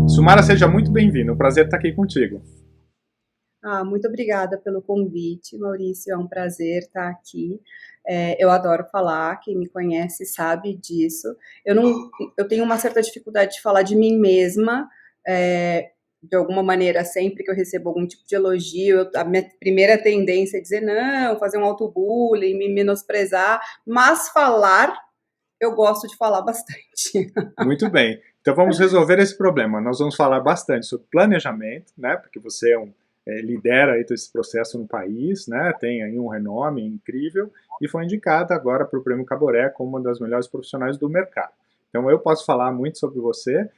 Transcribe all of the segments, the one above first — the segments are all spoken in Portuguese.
Sumara, seja muito bem-vindo. O prazer estar aqui contigo. Muito obrigada pelo convite, Maurício. É um prazer estar aqui. Eu adoro falar, quem me conhece sabe disso. Eu não, eu tenho uma certa dificuldade de falar de mim mesma. De alguma maneira, sempre que eu recebo algum tipo de elogio, a minha primeira tendência é dizer não, fazer um autobullying, me menosprezar, mas falar, eu gosto de falar bastante. Muito bem. Então vamos resolver esse problema. Nós vamos falar bastante sobre planejamento, né? Porque você lidera aí todo esse processo no país, né? Tem aí um renome incrível e foi indicada agora para o Prêmio Caboré como uma das melhores profissionais do mercado. Então eu posso falar muito sobre você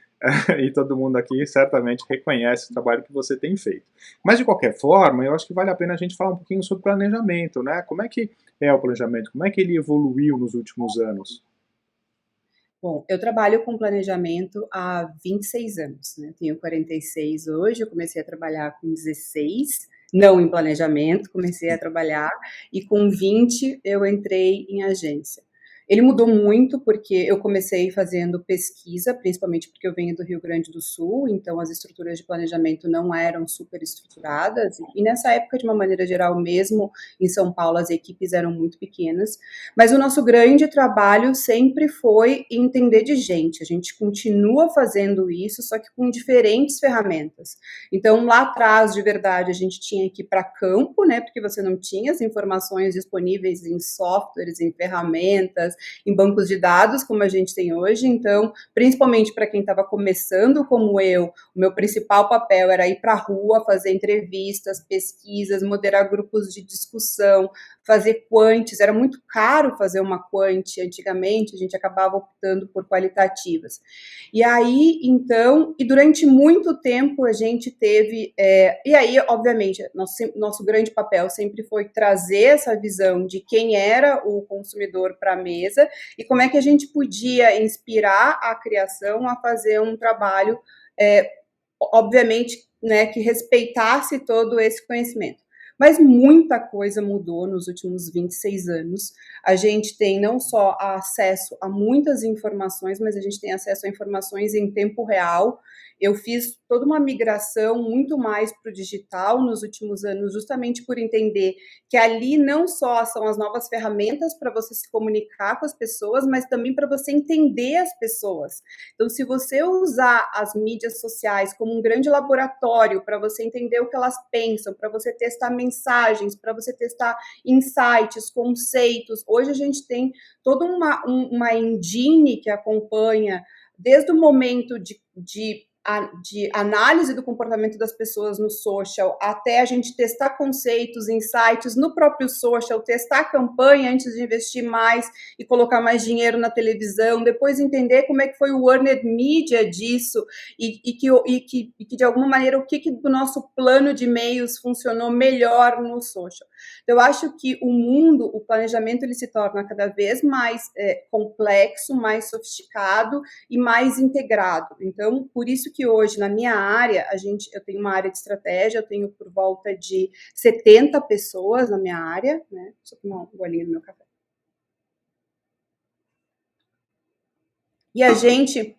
e todo mundo aqui certamente reconhece o trabalho que você tem feito. Mas de qualquer forma, eu acho que vale a pena a gente falar um pouquinho sobre planejamento, né? Como é que é o planejamento? Como é que ele evoluiu nos últimos anos? Bom, eu trabalho com planejamento há 26 anos, né? Tenho 46 hoje, eu comecei a trabalhar com 16, não em planejamento, comecei a trabalhar, e com 20 eu entrei em agência. Ele mudou muito porque eu comecei fazendo pesquisa, principalmente porque eu venho do Rio Grande do Sul, então as estruturas de planejamento não eram super estruturadas, e nessa época, de uma maneira geral, mesmo em São Paulo, as equipes eram muito pequenas, mas o nosso grande trabalho sempre foi entender de gente. A gente continua fazendo isso, só que com diferentes ferramentas. Então, lá atrás, de verdade, a gente tinha que ir para campo, né? Porque você não tinha as informações disponíveis em softwares, em ferramentas, em bancos de dados, como a gente tem hoje. Então, principalmente para quem estava começando como eu, o meu principal papel era ir para a rua, fazer entrevistas, pesquisas, moderar grupos de discussão, fazer quantes, era muito caro fazer uma quant antigamente, a gente acabava optando por qualitativas. E aí, então, e durante muito tempo a gente teve, e aí, obviamente, nosso grande papel sempre foi trazer essa visão de quem era o consumidor para a mesa e como é que a gente podia inspirar a criação a fazer um trabalho, obviamente, né, que respeitasse todo esse conhecimento. Mas muita coisa mudou nos últimos 26 anos. A gente tem não só acesso a muitas informações, mas a gente tem acesso a informações em tempo real. Eu fiz toda uma migração muito mais para o digital nos últimos anos, justamente por entender que ali não só são as novas ferramentas para você se comunicar com as pessoas, mas também para você entender as pessoas. Então, se você usar as mídias sociais como um grande laboratório para você entender o que elas pensam, para você testar mensagens, para você testar insights, conceitos, hoje a gente tem toda uma engine que acompanha desde o momento de análise do comportamento das pessoas no social, até a gente testar conceitos, insights no próprio social, testar a campanha antes de investir mais e colocar mais dinheiro na televisão, depois entender como é que foi o earned media disso e que de alguma maneira o que do nosso plano de e-mails funcionou melhor no social. Então, eu acho que o planejamento, ele se torna cada vez mais complexo, mais sofisticado e mais integrado. Então, por isso que hoje, na minha área, eu tenho uma área de estratégia, eu tenho por volta de 70 pessoas na minha área, né? Só tomar um golinho no meu café. E a gente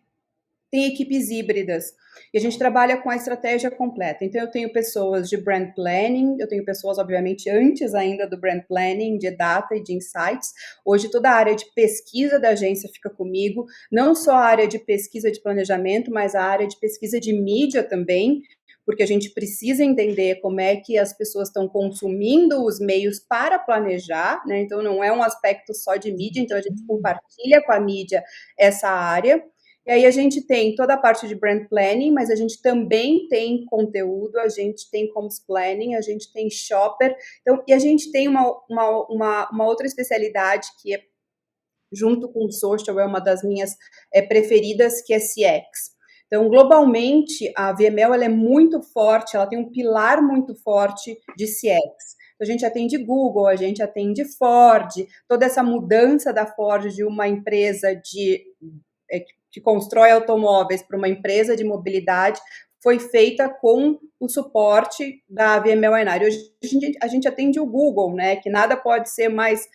tem equipes híbridas. E a gente trabalha com a estratégia completa. Então, eu tenho pessoas de brand planning, eu tenho pessoas, obviamente, antes ainda do brand planning, de data e de insights. Hoje, toda a área de pesquisa da agência fica comigo, não só a área de pesquisa de planejamento, mas a área de pesquisa de mídia também, porque a gente precisa entender como é que as pessoas estão consumindo os meios para planejar, né? Então, não é um aspecto só de mídia, então a gente compartilha com a mídia essa área. E aí a gente tem toda a parte de brand planning, mas a gente também tem conteúdo, a gente tem comms planning, a gente tem shopper, então, e a gente tem uma outra especialidade que é, junto com o social, é uma das minhas preferidas, que é CX. Então, globalmente, a VML ela é muito forte, ela tem um pilar muito forte de CX. A gente atende Google, a gente atende Ford, toda essa mudança da Ford de uma empresa que constrói automóveis para uma empresa de mobilidade foi feita com o suporte da VML Enário. Hoje a gente atende o Google, né, que nada pode ser mais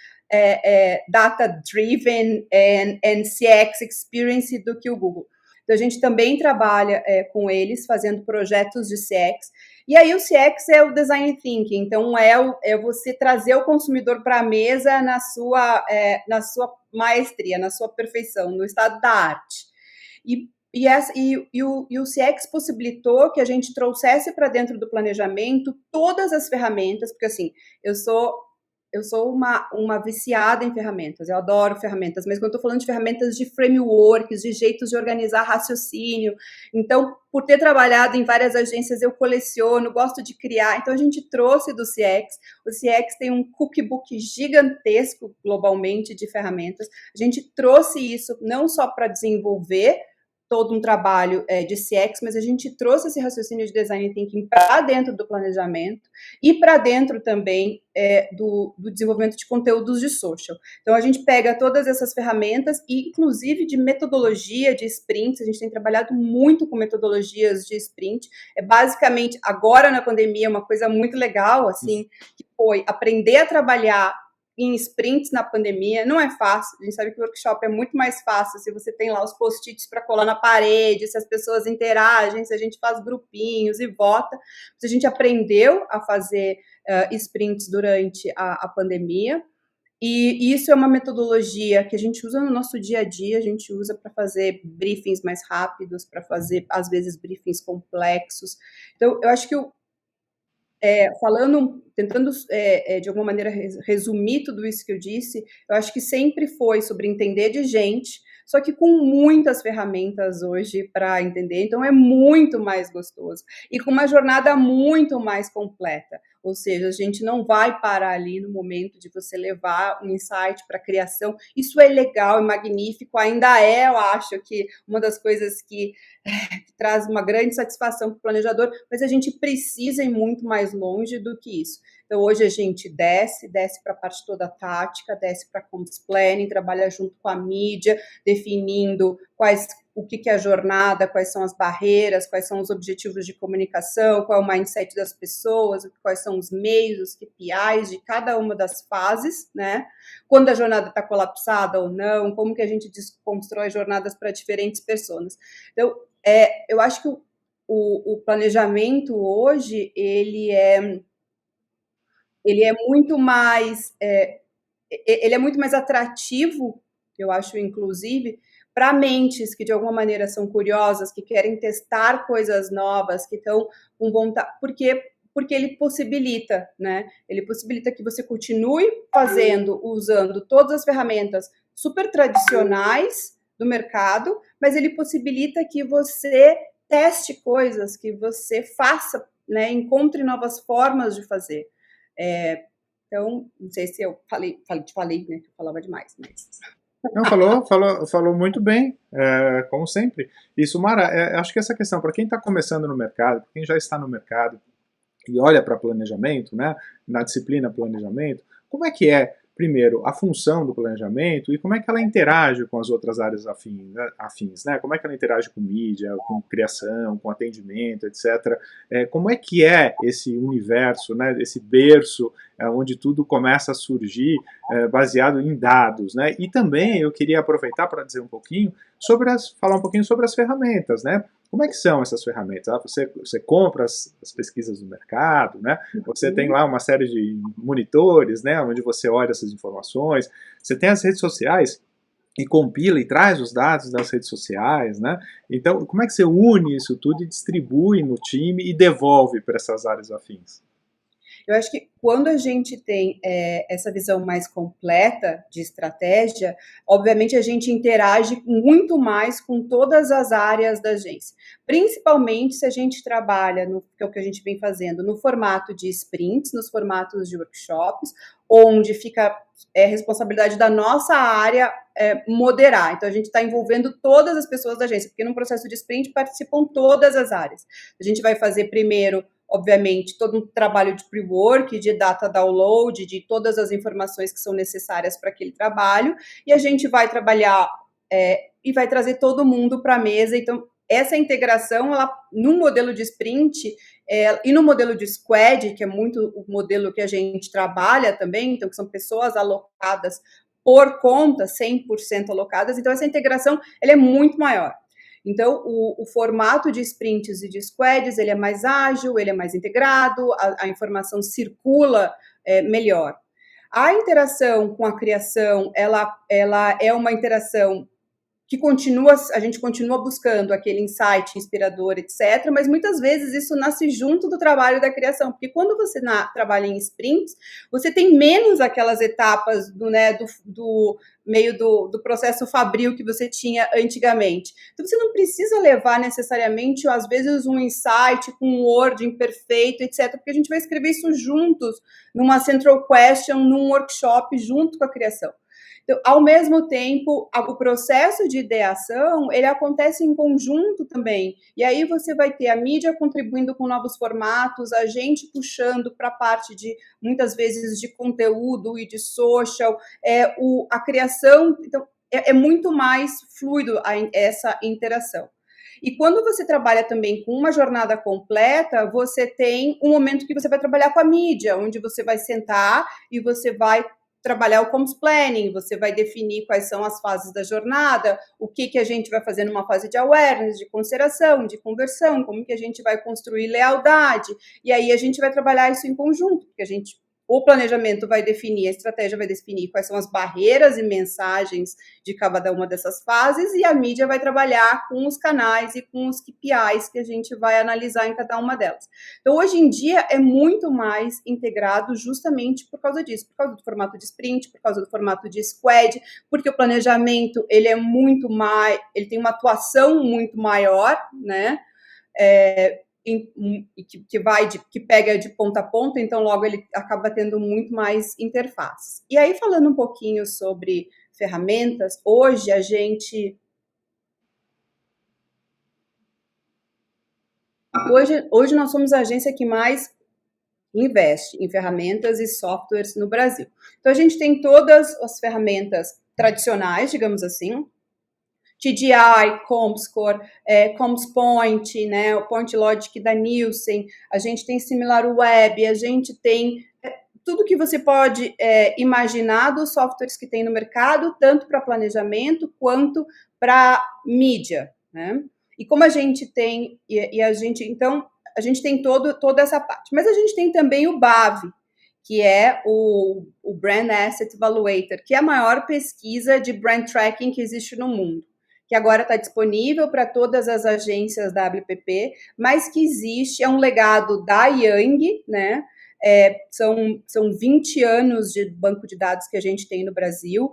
data-driven and CX experience do que o Google. Então, a gente também trabalha com eles, fazendo projetos de CX. E aí, o CX é o Design Thinking. Então, é você trazer o consumidor para a mesa na sua maestria, na sua perfeição, no estado da arte. E o CX possibilitou que a gente trouxesse para dentro do planejamento todas as ferramentas, porque assim, eu sou uma viciada em ferramentas, eu adoro ferramentas, mas quando eu estou falando de ferramentas de frameworks, de jeitos de organizar raciocínio, então, por ter trabalhado em várias agências, eu coleciono, gosto de criar, então a gente trouxe do CX, o CX tem um cookbook gigantesco globalmente de ferramentas, a gente trouxe isso não só para desenvolver todo um trabalho de CX, mas a gente trouxe esse raciocínio de design thinking para dentro do planejamento e para dentro também do desenvolvimento de conteúdos de social. Então, a gente pega todas essas ferramentas, e inclusive de metodologia de sprints, a gente tem trabalhado muito com metodologias de sprint, basicamente, agora na pandemia, uma coisa muito legal, assim, que foi aprender a trabalhar em sprints na pandemia. Não é fácil, a gente sabe que o workshop é muito mais fácil se você tem lá os post-its para colar na parede, se as pessoas interagem, se a gente faz grupinhos e vota. A gente aprendeu a fazer sprints durante a pandemia, e isso é uma metodologia que a gente usa no nosso dia a dia, a gente usa para fazer briefings mais rápidos, para fazer, às vezes, briefings complexos. Então, eu acho que tentando de alguma maneira resumir tudo isso que eu disse, eu acho que sempre foi sobre entender de gente, só que com muitas ferramentas hoje para entender, então é muito mais gostoso e com uma jornada muito mais completa. Ou seja, a gente não vai parar ali no momento de você levar um insight para a criação. Isso é legal e magnífico, ainda eu acho que uma das coisas que traz uma grande satisfação para o planejador, mas a gente precisa ir muito mais longe do que isso. Então, hoje a gente desce para a parte toda tática, desce para comms planning, trabalha junto com a mídia, definindo o que é a jornada, quais são as barreiras, quais são os objetivos de comunicação, qual é o mindset das pessoas, quais são os meios, os KPIs de cada uma das fases, né? Quando a jornada está colapsada ou não, como que a gente constrói jornadas para diferentes pessoas. Então, eu acho que o planejamento hoje, ele é muito mais atrativo, eu acho, inclusive, para mentes que de alguma maneira são curiosas, que querem testar coisas novas, que estão com vontade, porque ele possibilita, né? Ele possibilita que você continue usando todas as ferramentas super tradicionais do mercado, mas ele possibilita que você teste coisas, que você faça, né? Encontre novas formas de fazer. Então, não sei se eu te falei, né? Que eu falava demais, mas... Não, falou muito bem, como sempre. Isso, Mara, acho que essa questão, para quem está começando no mercado, para quem já está no mercado e olha para planejamento, né, na disciplina planejamento, como é que primeiro, a função do planejamento e como é que ela interage com as outras áreas afins, né? Como é que ela interage com mídia, com criação, com atendimento, etc. Como é que esse universo, né, esse berço onde tudo começa a surgir baseado em dados, né? E também eu queria aproveitar para dizer falar um pouquinho sobre as ferramentas, né? Como é que são essas ferramentas? Você compra as pesquisas do mercado, né? Você tem lá uma série de monitores, né? Onde você olha essas informações. Você tem as redes sociais e compila e traz os dados das redes sociais, né? Então, como é que você une isso tudo e distribui no time e devolve para essas áreas afins? Eu acho que quando a gente tem essa visão mais completa de estratégia, obviamente a gente interage muito mais com todas as áreas da agência. Principalmente se a gente trabalha, que é o que a gente vem fazendo, no formato de sprints, nos formatos de workshops, onde fica responsabilidade da nossa área moderar. Então, a gente está envolvendo todas as pessoas da agência, porque no processo de sprint participam todas as áreas. A gente vai fazer primeiro, obviamente, todo um trabalho de pre-work, de data download, de todas as informações que são necessárias para aquele trabalho, e a gente vai trabalhar e vai trazer todo mundo para a mesa. Então, essa integração, ela, no modelo de sprint e no modelo de squad, que é muito o modelo que a gente trabalha também, então que são pessoas alocadas por conta, 100% alocadas, então essa integração ela é muito maior. Então, o formato de sprints e de squads, ele é mais ágil, ele é mais integrado, a informação circula melhor. A interação com a criação, ela é uma interação que a gente continua buscando aquele insight inspirador, etc., mas muitas vezes isso nasce junto do trabalho da criação, porque quando você trabalha em sprints, você tem menos aquelas etapas do meio do processo fabril que você tinha antigamente. Então, você não precisa levar necessariamente, às vezes, um insight com um wording perfeito, etc., porque a gente vai escrever isso juntos, numa central question, num workshop, junto com a criação. Então, ao mesmo tempo, o processo de ideação, ele acontece em conjunto também. E aí você vai ter a mídia contribuindo com novos formatos, a gente puxando para a parte de, muitas vezes, de conteúdo e de social, a criação. Então, é muito mais fluido essa interação. E quando você trabalha também com uma jornada completa, você tem um momento que você vai trabalhar com a mídia, onde você vai sentar e você vai trabalhar o comms planning, você vai definir quais são as fases da jornada, o que a gente vai fazer numa fase de awareness, de consideração, de conversão, como que a gente vai construir lealdade, e aí a gente vai trabalhar isso em conjunto, porque o planejamento vai definir, a estratégia vai definir quais são as barreiras e mensagens de cada uma dessas fases, e a mídia vai trabalhar com os canais e com os KPIs que a gente vai analisar em cada uma delas. Então, hoje em dia, é muito mais integrado justamente por causa disso, por causa do formato de sprint, por causa do formato de squad, porque o planejamento, ele é muito mais, ele tem uma atuação muito maior, né? Que pega de ponta a ponta, então logo ele acaba tendo muito mais interfaces. E aí, falando um pouquinho sobre ferramentas, hoje nós somos a agência que mais investe em ferramentas e softwares no Brasil. Então, a gente tem todas as ferramentas tradicionais, digamos assim, TDI, Comscore, ComsPoint, né, o Point Logic da Nielsen, a gente tem SimilarWeb, a gente tem tudo que você pode imaginar dos softwares que tem no mercado, tanto para planejamento quanto para mídia, né? E como a gente tem, então, a gente tem toda essa parte. Mas a gente tem também o BAV, que é o Brand Asset Evaluator, que é a maior pesquisa de brand tracking que existe no mundo, que agora está disponível para todas as agências da WPP, mas que existe, é um legado da Yang, né? São 20 anos de banco de dados que a gente tem no Brasil.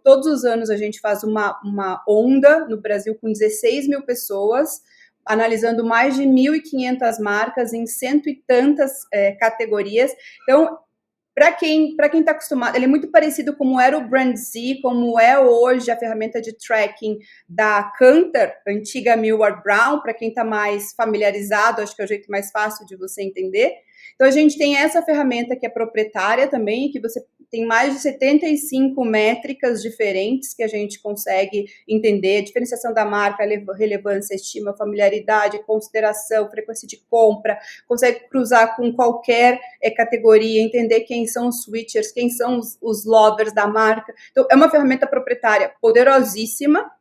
Todos os anos a gente faz uma onda no Brasil com 16 mil pessoas, analisando mais de 1.500 marcas em cento e tantas categorias. Então, para quem está acostumado, ele é muito parecido como era o Brand Z, como é hoje a ferramenta de tracking da Kantar, antiga Millward Brown, para quem está mais familiarizado, acho que é o jeito mais fácil de você entender. Então, a gente tem essa ferramenta que é proprietária também, que você tem mais de 75 métricas diferentes que a gente consegue entender, diferenciação da marca, relevância, estima, familiaridade, consideração, frequência de compra, consegue cruzar com qualquer categoria, entender quem são os switchers, quem são os lovers da marca. Então, é uma ferramenta proprietária poderosíssima.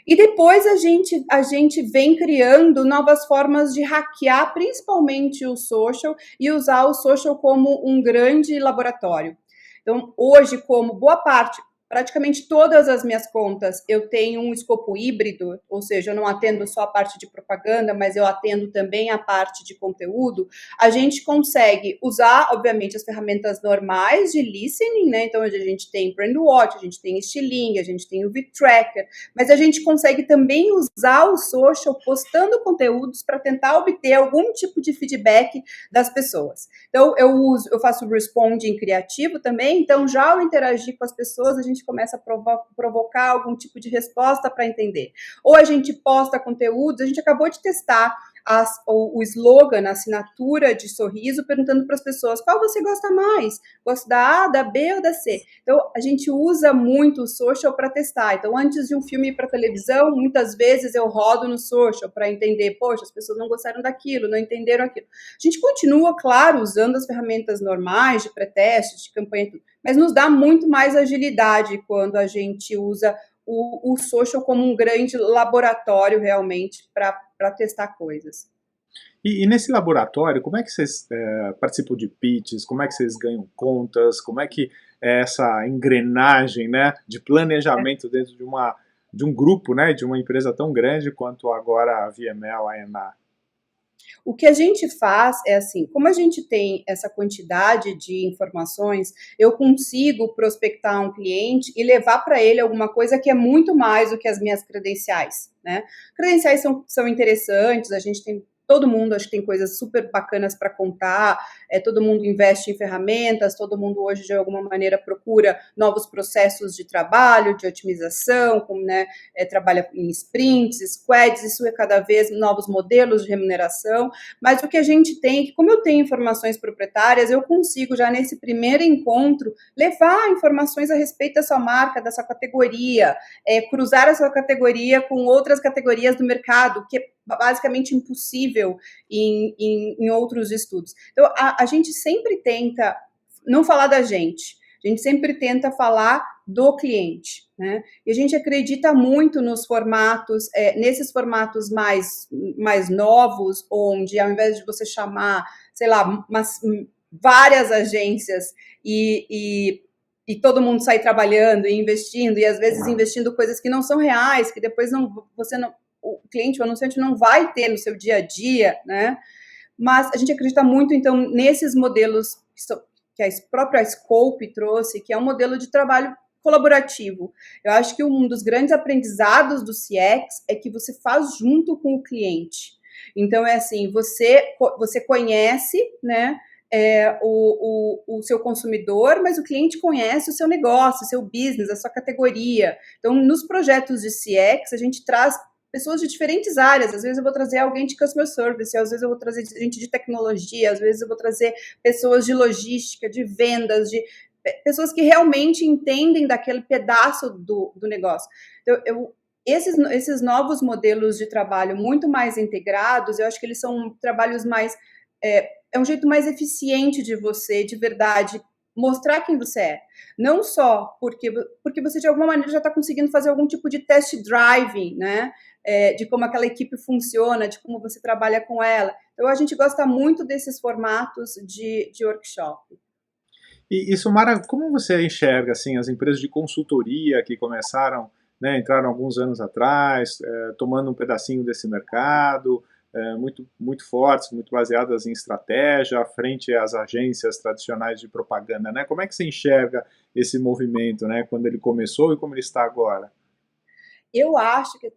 E depois a gente vem criando novas formas de hackear, principalmente o social, e usar o social como um grande laboratório. Então, hoje, como boa parte, praticamente todas as minhas contas, eu tenho um escopo híbrido, ou seja, eu não atendo só a parte de propaganda, mas eu atendo também a parte de conteúdo. A gente consegue usar, obviamente, as ferramentas normais de listening, né? Então, a gente tem Brandwatch, a gente tem Stiling, a gente tem o VTracker, mas a gente consegue também usar o social postando conteúdos para tentar obter algum tipo de feedback das pessoas. Então, eu faço responding criativo também, então já ao interagir com as pessoas, a gente começa a provocar algum tipo de resposta para entender. Ou a gente posta conteúdos, a gente acabou de testar o slogan, a assinatura de sorriso, perguntando para as pessoas qual você gosta mais, gosta da A, da B ou da C. Então, a gente usa muito o social para testar. Então, antes de um filme ir para televisão, muitas vezes eu rodo no social para entender, poxa, as pessoas não gostaram daquilo, não entenderam aquilo. A gente continua, claro, usando as ferramentas normais de pré-teste, de campanha, mas nos dá muito mais agilidade quando a gente usa o social como um grande laboratório realmente para testar coisas. E nesse laboratório, como é que vocês participam de pitches? Como é que vocês ganham contas? Como é que é essa engrenagem, né, de planejamento dentro de um grupo, né, de uma empresa tão grande quanto agora a VML, a ENA? O que a gente faz é assim, como a gente tem essa quantidade de informações, eu consigo prospectar um cliente e levar para ele alguma coisa que é muito mais do que as minhas credenciais, né? Credenciais são interessantes, a gente tem todo mundo, acho que tem coisas super bacanas para contar, todo mundo investe em ferramentas, todo mundo hoje, de alguma maneira, procura novos processos de trabalho, de otimização, como, né, trabalha em sprints, squads, isso é cada vez novos modelos de remuneração, mas o que a gente tem é que, como eu tenho informações proprietárias, eu consigo, já nesse primeiro encontro, levar informações a respeito da sua marca, da sua categoria, cruzar a sua categoria com outras categorias do mercado, que é basicamente impossível em outros estudos. Então, a gente sempre tenta não falar da gente, a gente sempre tenta falar do cliente, né? E a gente acredita muito nos formatos, nesses formatos mais novos, onde ao invés de você chamar, sei lá, várias agências e todo mundo sair trabalhando e investindo, e às vezes investindo coisas que não são reais, que depois o cliente, o anunciante não vai ter no seu dia a dia, né? Mas a gente acredita muito, então, nesses modelos que a própria Scope trouxe, que é um modelo de trabalho colaborativo. Eu acho que um dos grandes aprendizados do CX é que você faz junto com o cliente. Então, é assim, você conhece, né, o seu consumidor, mas o cliente conhece o seu negócio, o seu business, a sua categoria. Então, nos projetos de CX, a gente traz pessoas de diferentes áreas. Às vezes eu vou trazer alguém de customer service, às vezes eu vou trazer gente de tecnologia, às vezes eu vou trazer pessoas de logística, de vendas, de pessoas que realmente entendem daquele pedaço do negócio. Então, esses novos modelos de trabalho muito mais integrados, eu acho que eles são trabalhos mais... É um jeito mais eficiente de você, de verdade, mostrar quem você é. Não só porque você, de alguma maneira, já está conseguindo fazer algum tipo de test driving, né? De como aquela equipe funciona, de como você trabalha com ela. Então, a gente gosta muito desses formatos de workshop. E Sumara, como você enxerga assim, as empresas de consultoria que começaram, né, entraram alguns anos atrás, tomando um pedacinho desse mercado, muito fortes, muito baseadas em estratégia, frente às agências tradicionais de propaganda, né? Como é que você enxerga esse movimento, né, quando ele começou e como ele está agora? Eu acho que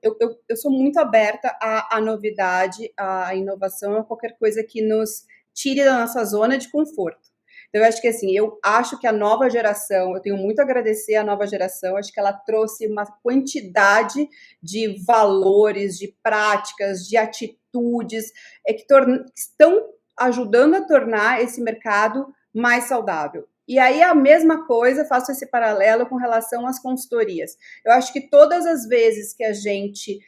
eu sou muito aberta à novidade, à inovação, a qualquer coisa que nos tire da nossa zona de conforto. Então, eu acho que assim, eu acho que a nova geração, eu tenho muito a agradecer à nova geração, acho que ela trouxe uma quantidade de valores, de práticas, de atitudes, que estão ajudando a tornar esse mercado mais saudável. E aí a mesma coisa, faço esse paralelo com relação às consultorias. Eu acho que todas as vezes que a gente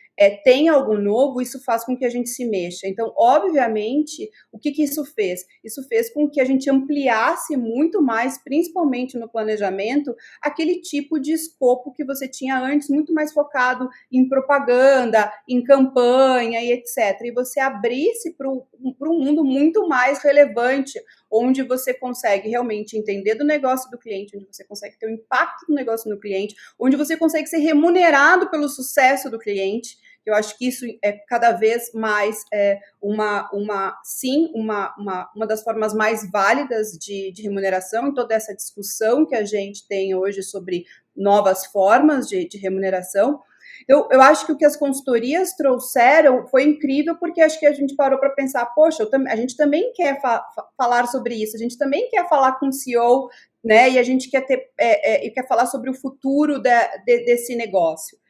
tem algo novo, isso faz com que a gente se mexa. Então, obviamente, o que isso fez? Isso fez com que a gente ampliasse muito mais, principalmente no planejamento, aquele tipo de escopo que você tinha antes, muito mais focado em propaganda, em campanha e etc. E você abrisse para um mundo muito mais relevante, onde você consegue realmente entender do negócio do cliente, onde você consegue ter um impacto do negócio no cliente, onde você consegue ser remunerado pelo sucesso do cliente. Eu acho que isso é cada vez mais uma das formas mais válidas de remuneração em toda essa discussão que a gente tem hoje sobre novas formas de remuneração. Eu acho que o que as consultorias trouxeram foi incrível, porque acho que a gente parou para pensar, poxa, a gente também quer falar sobre isso, a gente também quer falar com o CEO, né? E a gente quer quer falar sobre o futuro desse negócio.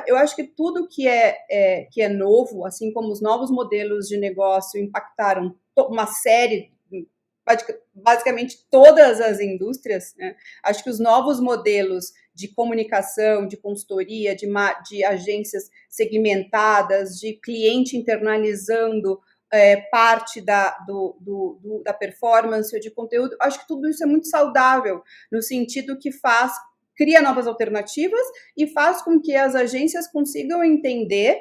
Eu acho que tudo que é novo, assim como os novos modelos de negócio impactaram uma série, basicamente todas as indústrias, né? Acho que os novos modelos de comunicação, de consultoria, de agências segmentadas, de cliente internalizando parte da performance ou de conteúdo, acho que tudo isso é muito saudável, no sentido que cria novas alternativas e faz com que as agências consigam entender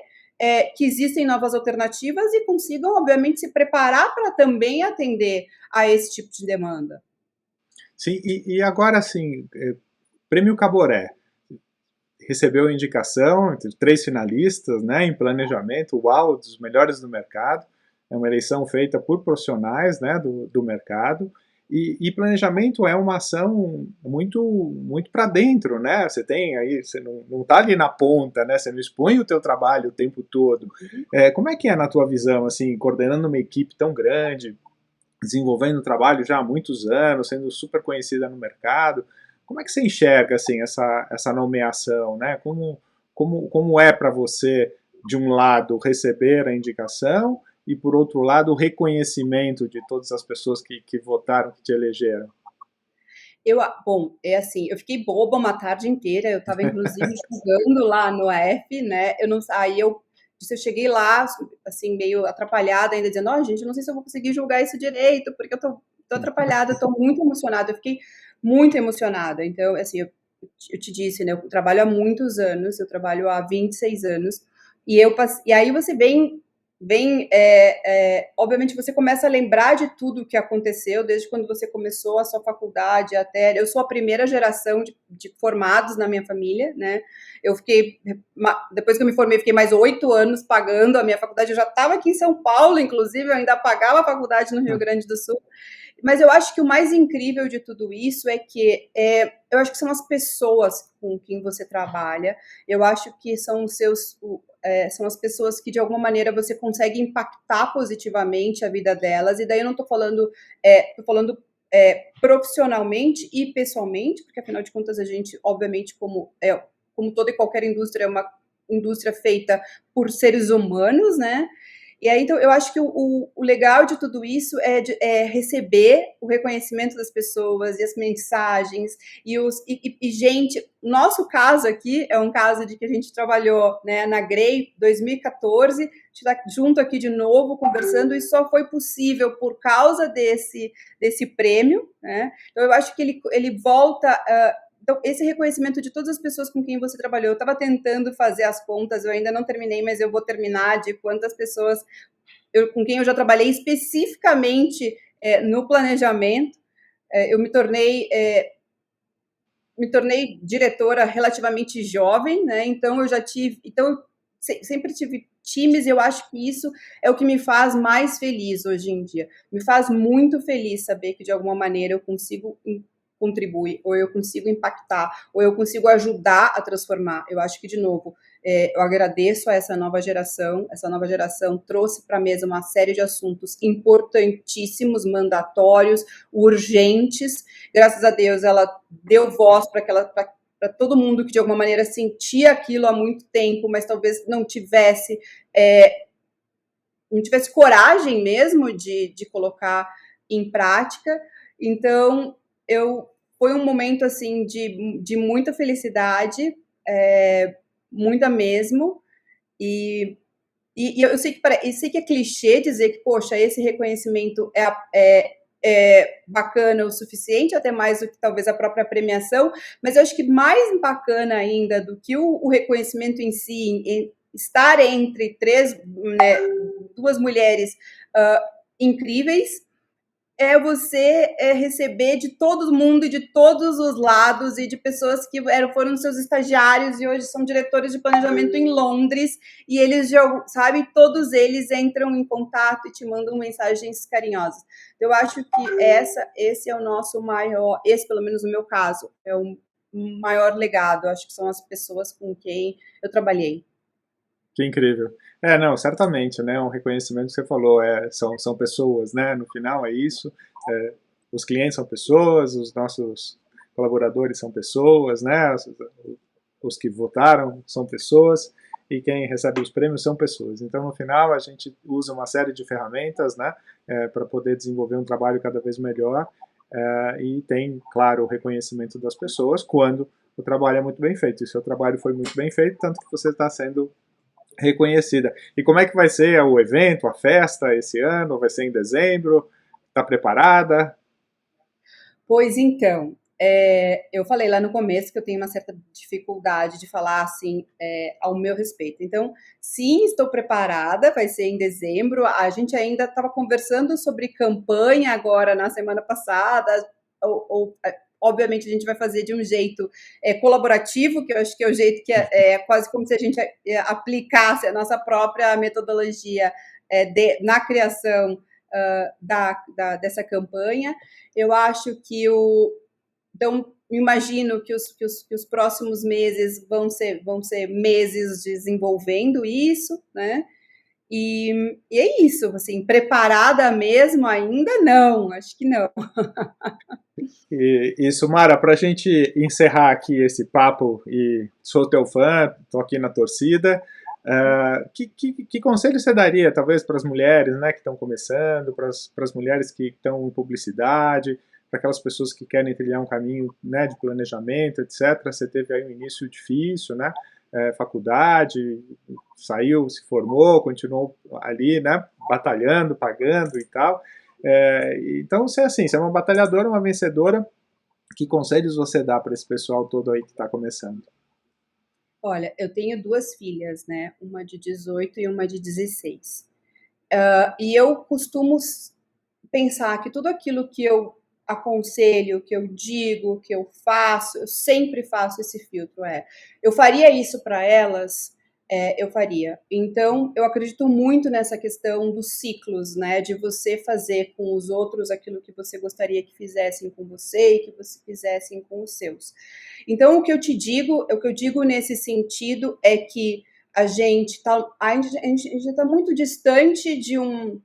que existem novas alternativas e consigam, obviamente, se preparar para também atender a esse tipo de demanda. Sim, e agora, assim, Prêmio Caboré recebeu indicação entre 3 finalistas, né, em planejamento, uau, dos melhores do mercado. É uma eleição feita por profissionais, né, do mercado. E planejamento é uma ação muito para dentro, né? Você tem aí, você não está ali na ponta, né? Você não expõe o teu trabalho o tempo todo. Como é que é na tua visão, assim, coordenando uma equipe tão grande, desenvolvendo trabalho já há muitos anos, sendo super conhecida no mercado? Como é que você enxerga, assim, essa nomeação, né? Como é para você, de um lado, receber a indicação e, por outro lado, o reconhecimento de todas as pessoas que votaram, que te elegeram? Bom, é assim, eu fiquei boba uma tarde inteira, eu estava inclusive julgando lá no AF, né? Eu cheguei lá, assim, meio atrapalhada, ainda dizendo, gente, eu não sei se eu vou conseguir julgar isso direito, porque eu tô atrapalhada, eu tô muito emocionada, eu fiquei muito emocionada. Então, assim, eu te disse, né? Eu trabalho há muitos anos, eu trabalho há 26 anos, e aí você obviamente você começa a lembrar de tudo o que aconteceu desde quando você começou a sua faculdade até. Eu sou a primeira geração de formados na minha família, né? Depois que eu me formei, fiquei mais 8 anos pagando a minha faculdade. Eu já estava aqui em São Paulo, inclusive, eu ainda pagava a faculdade no Rio Grande do Sul. Mas eu acho que o mais incrível de tudo isso é que eu acho que são as pessoas com quem você trabalha. Eu acho que são as pessoas que, de alguma maneira, você consegue impactar positivamente a vida delas. E daí eu não estou falando, profissionalmente e pessoalmente, porque, afinal de contas, a gente, obviamente, como toda e qualquer indústria, é uma indústria feita por seres humanos, né? E aí, então, eu acho que o legal de tudo isso é receber o reconhecimento das pessoas e as mensagens gente, nosso caso aqui é um caso de que a gente trabalhou, né, na Grey 2014, a gente está junto aqui de novo conversando, e só foi possível por causa desse prêmio, né? Então eu acho que ele volta. Então, esse reconhecimento de todas as pessoas com quem você trabalhou, eu estava tentando fazer as contas, eu ainda não terminei, mas eu vou terminar, de quantas pessoas com quem eu já trabalhei especificamente no planejamento. Eu me tornei diretora relativamente jovem, né? Então sempre tive times, e eu acho que isso é o que me faz mais feliz hoje em dia. Me faz muito feliz saber que, de alguma maneira, eu consigo contribuir, ou eu consigo impactar, ou eu consigo ajudar a transformar. Eu acho que, de novo, eu agradeço a essa nova geração. Essa nova geração trouxe para a mesa uma série de assuntos importantíssimos, mandatórios, urgentes. Graças a Deus, ela deu voz para todo mundo que, de alguma maneira, sentia aquilo há muito tempo, mas talvez não tivesse coragem mesmo de colocar em prática. Então, foi um momento, assim, de muita felicidade, muita mesmo, e eu sei que é clichê dizer que, poxa, esse reconhecimento é bacana o suficiente, até mais do que talvez a própria premiação, mas eu acho que mais bacana ainda do que o reconhecimento em si, estar entre né, 2 mulheres incríveis, é você receber de todo mundo e de todos os lados, e de pessoas que foram seus estagiários e hoje são diretores de planejamento em Londres, e eles, sabe, todos eles entram em contato e te mandam mensagens carinhosas. Então, eu acho que esse é o nosso maior, esse, pelo menos no meu caso, é o maior legado. Eu acho que são as pessoas com quem eu trabalhei. Que incrível. Não, certamente, né? Um reconhecimento que você falou, são pessoas, né? No final é isso. Os clientes são pessoas, os nossos colaboradores são pessoas, né? os que votaram são pessoas, e quem recebe os prêmios são pessoas. Então, no final, a gente usa uma série de ferramentas, né, para poder desenvolver um trabalho cada vez melhor, e tem, claro, o reconhecimento das pessoas quando o trabalho é muito bem feito. E seu trabalho foi muito bem feito, tanto que você está sendo reconhecida. E como é que vai ser o evento, a festa esse ano? Vai ser em dezembro? Está preparada? Pois então, eu falei lá no começo que eu tenho uma certa dificuldade de falar assim ao meu respeito. Então, sim, estou preparada, vai ser em dezembro. A gente ainda estava conversando sobre campanha agora na semana passada, obviamente a gente vai fazer de um jeito colaborativo, que eu acho que é o jeito que é quase como se a gente aplicasse a nossa própria metodologia na criação dessa campanha. Eu acho que então, imagino que os próximos meses vão ser meses desenvolvendo isso, né? E é isso, assim, preparada mesmo ainda não, acho que não. E Sumara, para a gente encerrar aqui esse papo, e sou teu fã, estou aqui na torcida, que conselho você daria, talvez, para as mulheres, né, que estão começando, para as mulheres que estão em publicidade, para aquelas pessoas que querem trilhar um caminho, né, de planejamento, etc. Você teve aí um início difícil, né, faculdade, saiu, se formou, continuou ali, né, batalhando, pagando e tal. Então, você é uma batalhadora, uma vencedora. Que conselhos você dá para esse pessoal todo aí que está começando? Olha, eu tenho 2 filhas, né? Uma de 18 e uma de 16. E eu costumo pensar que tudo aquilo que eu aconselho, que eu digo, que eu faço, eu sempre faço esse filtro. Eu faria isso para elas? Eu faria. Então, eu acredito muito nessa questão dos ciclos, né? De você fazer com os outros aquilo que você gostaria que fizessem com você e que você fizessem com os seus. Então, o que eu digo nesse sentido é que a gente está muito distante de um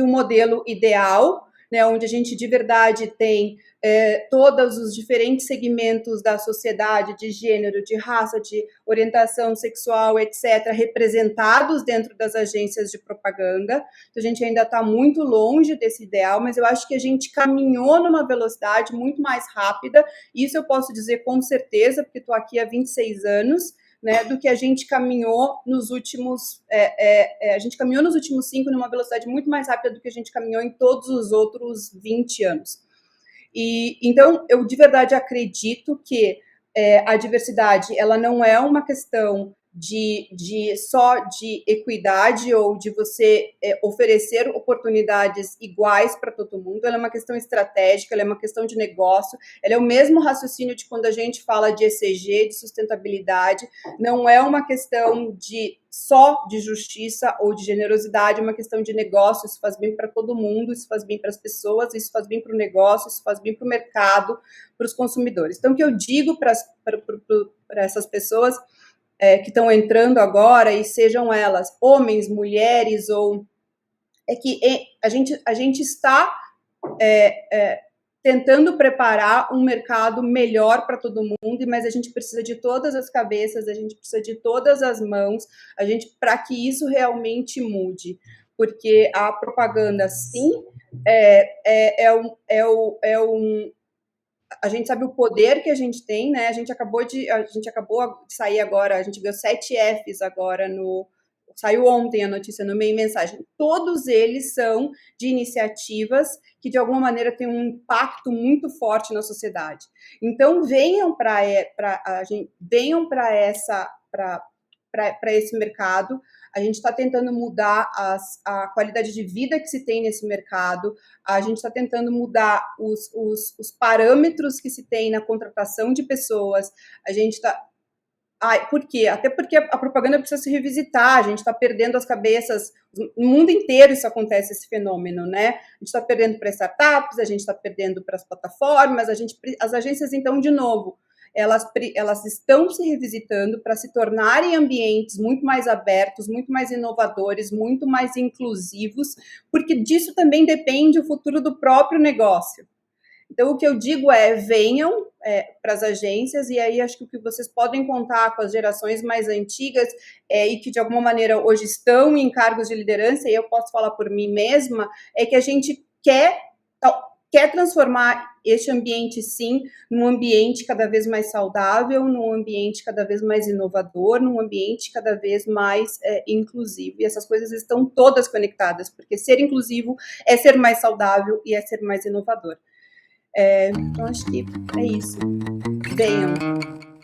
modelo ideal, né, onde a gente de verdade tem todos os diferentes segmentos da sociedade, de gênero, de raça, de orientação sexual, etc., representados dentro das agências de propaganda. Então, a gente ainda está muito longe desse ideal, mas eu acho que a gente caminhou numa velocidade muito mais rápida. Isso eu posso dizer com certeza, porque estou aqui há 26 anos, né, do que a gente caminhou nos últimos a gente caminhou nos últimos 5 numa velocidade muito mais rápida do que a gente caminhou em todos os outros 20 anos. E então eu de verdade acredito que a diversidade ela não é uma questão só de equidade ou de você oferecer oportunidades iguais para todo mundo, ela é uma questão estratégica, ela é uma questão de negócio, ela é o mesmo raciocínio de quando a gente fala de ESG, de sustentabilidade, não é uma questão só de justiça ou de generosidade, é uma questão de negócio, isso faz bem para todo mundo, isso faz bem para as pessoas, isso faz bem para o negócio, isso faz bem para o mercado, para os consumidores. Então, o que eu digo para essas pessoas que estão entrando agora, e sejam elas homens, mulheres, ou é que a gente está tentando preparar um mercado melhor para todo mundo, mas a gente precisa de todas as cabeças, a gente precisa de todas as mãos, para que isso realmente mude, porque a propaganda, sim, a gente sabe o poder que a gente tem, né? A gente acabou de sair agora, a gente viu 7 Fs agora saiu ontem a notícia no Meio Mensagem. Todos eles são de iniciativas que de alguma maneira têm um impacto muito forte na sociedade. Então venham para esse mercado. A gente está tentando mudar a qualidade de vida que se tem nesse mercado, a gente está tentando mudar os parâmetros que se tem na contratação de pessoas, a gente está... por quê? Até porque a propaganda precisa se revisitar, a gente está perdendo as cabeças, no mundo inteiro isso acontece, esse fenômeno, né? A gente está perdendo para startups, a gente está perdendo para as plataformas, as agências, então, de novo, elas estão se revisitando para se tornarem ambientes muito mais abertos, muito mais inovadores, muito mais inclusivos, porque disso também depende o futuro do próprio negócio. Então, o que eu digo é, venham para as agências, e aí acho que o que vocês podem contar com as gerações mais antigas e que, de alguma maneira, hoje estão em cargos de liderança, e eu posso falar por mim mesma, é que a gente quer transformar este ambiente, sim, num ambiente cada vez mais saudável, num ambiente cada vez mais inovador, num ambiente cada vez mais inclusivo. E essas coisas estão todas conectadas, porque ser inclusivo é ser mais saudável e é ser mais inovador. Então, acho que é isso. Venham.